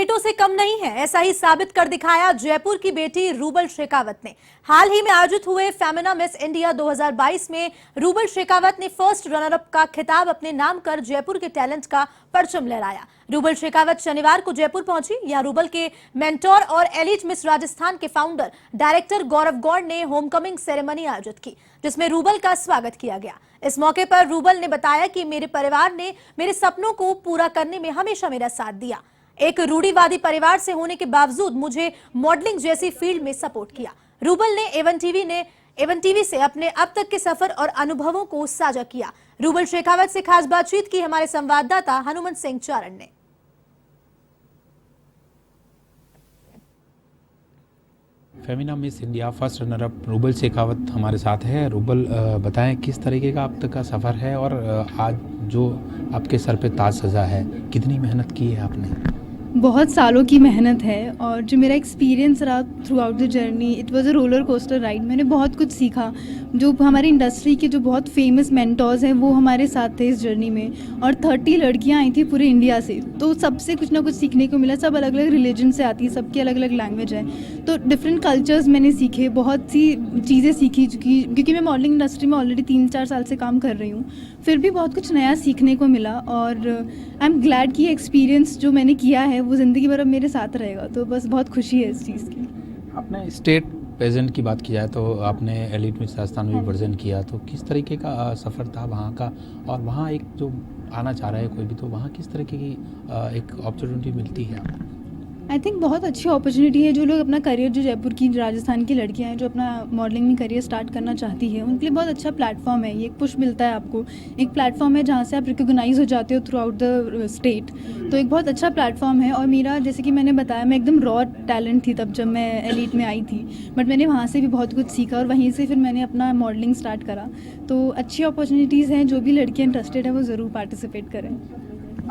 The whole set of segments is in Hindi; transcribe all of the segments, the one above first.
बेटों से कम नहीं है, ऐसा ही साबित कर दिखाया जयपुर की बेटी रूबल शेखावत ने। हाल ही में आयोजित हुए फेमिना मिस इंडिया 2022 में रूबल शेखावत ने फर्स्ट रनर अप का खिताब अपने नाम कर जयपुर के टैलेंट का परचम लहराया। रूबल शेखावत शनिवार को जयपुर पहुंची। यहां रूबल के मेंटोर और एलिट मिस राजस्थान के फाउंडर डायरेक्टर गौरव गौड़ ने होमकमिंग सेरेमनी आयोजित की, जिसमें रूबल का स्वागत किया गया। इस मौके पर रूबल ने बताया कि मेरे परिवार ने मेरे सपनों को पूरा करने में हमेशा मेरा साथ दिया। एक रूढ़िवादी परिवार से होने के बावजूद मुझे मॉडलिंग जैसी फील्ड में सपोर्ट किया। रूबल ने एवन टीवी से अपने अब तक के सफर और अनुभवों को साझा किया। रूबल शेखावत से खास बातचीत की हमारे संवाददाता हनुमंत सिंह चारण ने। Femina miss India first runner up rouble Shekhawat हमारे साथ है। रूबल, बताएं किस तरीके का अब तक का सफ़र है और आज जो आपके सर पे ताज सजा है, कितनी मेहनत की है आपने? बहुत सालों की मेहनत है और जो मेरा एक्सपीरियंस रहा through out the journey, it was a roller coaster ride. मैंने बहुत कुछ सीखा। जो हमारी इंडस्ट्री के जो बहुत फेमस मेंटोर्स हैं वो हमारे साथ थे इस जर्नी में, और 30 लड़कियां आई थी पूरे इंडिया से। तो सबसे कुछ ना कुछ सीखने को मिला। सब अलग अलग रिलीजन से आती है, सबकी अलग अलग लैंग्वेज है, तो डिफरेंट कल्चर्स मैंने सीखे, बहुत सी चीज़ें सीखी। क्योंकि मैं मॉडलिंग इंडस्ट्री में ऑलरेडी 3-4 साल से काम कर रही हूँ, फिर भी बहुत कुछ नया सीखने को मिला। और आई एम ग्लैड कि एक्सपीरियंस जो मैंने किया है वो ज़िंदगी भर अब मेरे साथ रहेगा। तो बस बहुत खुशी है इस चीज़ की। आपने स्टेट प्रेजेंट की बात की जाए तो आपने एलिट मिस राजस्थान में भी प्रेजेंट किया, तो किस तरीके का सफ़र था वहाँ का? और वहाँ एक जो आना चाह रहा है कोई भी, तो वहाँ किस तरीके की एक अपॉर्चुनिटी मिलती है आपको? आई थिंक बहुत अच्छी अपॉर्चुनिटी है। जो लोग अपना करियर, जो जयपुर की राजस्थान की लड़कियां हैं जो अपना मॉडलिंग में करियर स्टार्ट करना चाहती है, उनके लिए बहुत अच्छा प्लेटफॉर्म है। ये एक पुश मिलता है आपको, एक प्लेटफॉर्म है जहाँ से आप रिकॉग्नाइज हो जाते हो थ्रू आउट द स्टेट। तो एक बहुत अच्छा प्लेटफॉर्म है। और मेरा, जैसे कि मैंने बताया, मैं एकदम रॉ टैलेंट थी तब जब मैं एलिट में आई थी, बट मैंने वहाँ से भी बहुत कुछ सीखा और वहीं से फिर मैंने अपना मॉडलिंग स्टार्ट करा। तो अच्छी अपॉर्चुनिटीज़ हैं, जो भी लड़कियाँ इंटरेस्टेड है वो ज़रूर पार्टिसिपेट करें।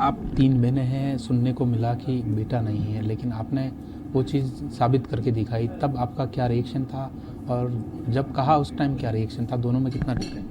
आप 3 बहनें हैं, सुनने को मिला कि बेटा नहीं है, लेकिन आपने वो चीज़ साबित करके दिखाई। तब आपका क्या रिएक्शन था और जब कहा उस टाइम क्या रिएक्शन था? दोनों में कितना डिफरेंस?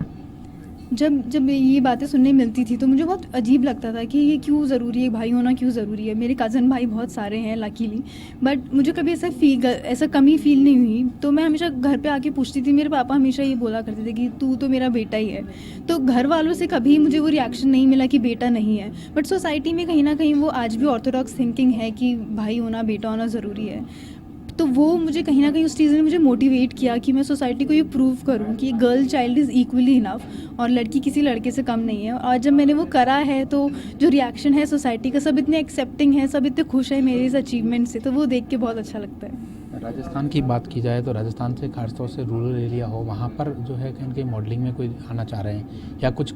जब ये बातें सुनने मिलती थी तो मुझे बहुत अजीब लगता था कि ये क्यों ज़रूरी है, भाई होना क्यों ज़रूरी है। मेरे कज़न भाई बहुत सारे हैं लकीली, बट मुझे कभी ऐसा कमी फील नहीं हुई। तो मैं हमेशा घर पे आके पूछती थी। मेरे पापा हमेशा ये बोला करते थे कि तू तो मेरा बेटा ही है। तो घर वालों से कभी मुझे वो रिएक्शन नहीं मिला कि बेटा नहीं है। बट सोसाइटी में कहीं ना कहीं वो आज भी ऑर्थोडॉक्स थिंकिंग है कि भाई होना, बेटा होना ज़रूरी है। तो वो मुझे कहीं ना कहीं, उस चीज़ ने मुझे मोटिवेट किया कि मैं सोसाइटी को ये प्रूव करूं कि girl child is equally enough और लड़की किसी लड़के से कम नहीं है। और जब मैंने वो करा है तो जो रिएक्शन है सोसाइटी का, सब इतने एक्सेप्टिंग है, सब इतने खुश है मेरे इस अचीवमेंट से, तो वो देख के बहुत अच्छा लगता है। राजस्थान की बात की जाए तो राजस्थान से खासतौर से रूरल एरिया हो, वहाँ पर जो है कहीं कहीं मॉडलिंग में कोई आना चाह रहे हैं या कुछ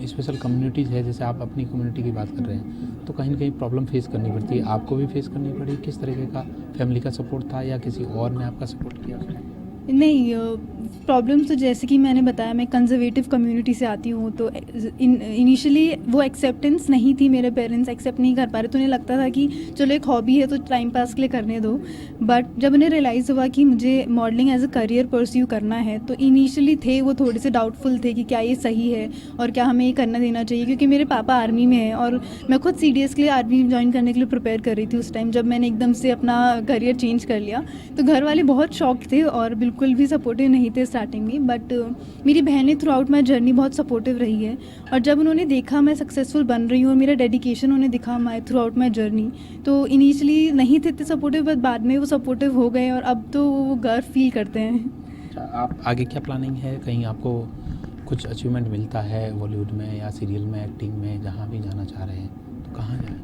स्पेशल कम्युनिटीज़ है, जैसे आप अपनी कम्युनिटी की बात कर रहे हैं, तो कहीं ना कहीं प्रॉब्लम फेस करनी पड़ती है। आपको भी फेस करनी पड़ी? किस तरीके का फैमिली का सपोर्ट था या किसी और ने आपका सपोर्ट किया? नहीं, प्रॉब्लम्स तो जैसे कि मैंने बताया, मैं कंजर्वेटिव कम्युनिटी से आती हूँ। तो इनिशियली वो एक्सेप्टेंस नहीं थी, मेरे पेरेंट्स एक्सेप्ट नहीं कर पा रहे। तो उन्हें लगता था कि चलो एक हॉबी है तो टाइम पास के लिए करने दो। बट जब उन्हें रियलाइज़ हुआ कि मुझे modelling as a career pursue करना है, तो इनिशियली थे वो थोड़े से डाउटफुल थे कि क्या ये सही है और क्या हमें ये करना देना चाहिए। क्योंकि मेरे पापा आर्मी में हैं और मैं खुद CDS के लिए आर्मी ज्वाइन करने के लिए प्रिपेयर कर रही थी उस टाइम, जब मैंने एकदम से अपना करियर चेंज कर लिया। तो घर वाले बहुत शॉक्ड थे और बिल्कुल भी सपोर्टिव नहीं थे स्टार्टिंग में। बट मेरी बहनें थ्रू आउट माई जर्नी बहुत सपोर्टिव रही है। और जब उन्होंने देखा मैं सक्सेसफुल बन रही हूँ और मेरा डेडिकेशन उन्हें दिखा थ्रू आउट माई जर्नी, तो इनिशियली नहीं थे इतने सपोर्टिव, बट बाद में वो सपोर्टिव हो गए और अब तो वो गर्व फील करते हैं। अच्छा, आप आगे क्या प्लानिंग है? कहीं आपको कुछ अचीवमेंट मिलता है बॉलीवुड में या सीरियल में, एक्टिंग में, जहाँ भी जाना चाह रहे हैं तो कहाँ जाएँ?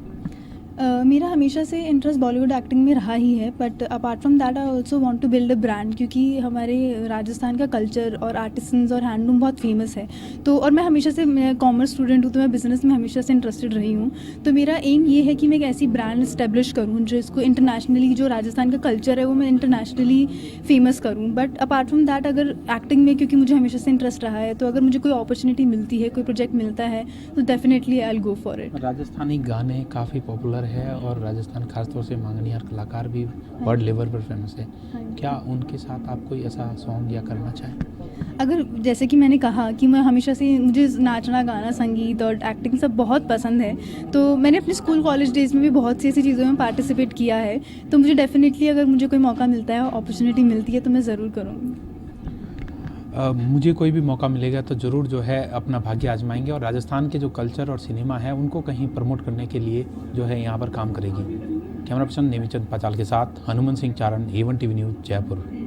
मेरा हमेशा से इंटरेस्ट बॉलीवुड एक्टिंग में रहा ही है, but apart from that I also want to build a brand. क्योंकि हमारे राजस्थान का कल्चर और आर्टिसंस और हैंडलूम बहुत फेमस है। तो और मैं हमेशा से, मैं कॉमर्स स्टूडेंट हूँ तो मैं बिज़नेस में हमेशा से इंटरेस्टेड रही हूँ। तो मेरा एम ये है कि मैं एक ऐसी ब्रांड इस्टेब्लिश करूँ जो इसको इंटरनेशनली, जो राजस्थान का कल्चर है वो मैं इंटरनेशनली फेमस करूँ। बट अपार्ट फ्रॉम दैट, अगर एक्टिंग में, क्योंकि मुझे हमेशा से इंटरेस्ट रहा है, तो अगर मुझे कोई अपॉर्चुनिटी मिलती है, कोई प्रोजेक्ट मिलता है, तो definitely I will go for it. Rajasthani गाने काफ़ी पॉपुलर है और राजस्थान खासतौर से मांगनियार कलाकार भी वर्ल्ड लेवल पर फेमस है। क्या उनके साथ आप कोई ऐसा सॉन्ग या करना चाहें? अगर जैसे कि मैंने कहा कि मैं हमेशा से मुझे नाचना गाना संगीत और एक्टिंग सब बहुत पसंद है, तो मैंने अपने स्कूल कॉलेज डेज़ में भी बहुत सी ऐसी चीज़ों में पार्टिसिपेट किया है। तो मुझे डेफिनेटली अगर मुझे कोई मौका मिलता है, अपॉर्चुनिटी मिलती है, तो मैं ज़रूर करूँगी। मुझे कोई भी मौका मिलेगा तो ज़रूर जो है अपना भाग्य आजमाएंगे और राजस्थान के जो कल्चर और सिनेमा है उनको कहीं प्रमोट करने के लिए जो है यहाँ पर काम करेगी। कैमरा पर्सन नेमीचंद पाचाल के साथ हनुमान सिंह चारण, A1 टीवी न्यूज़, जयपुर।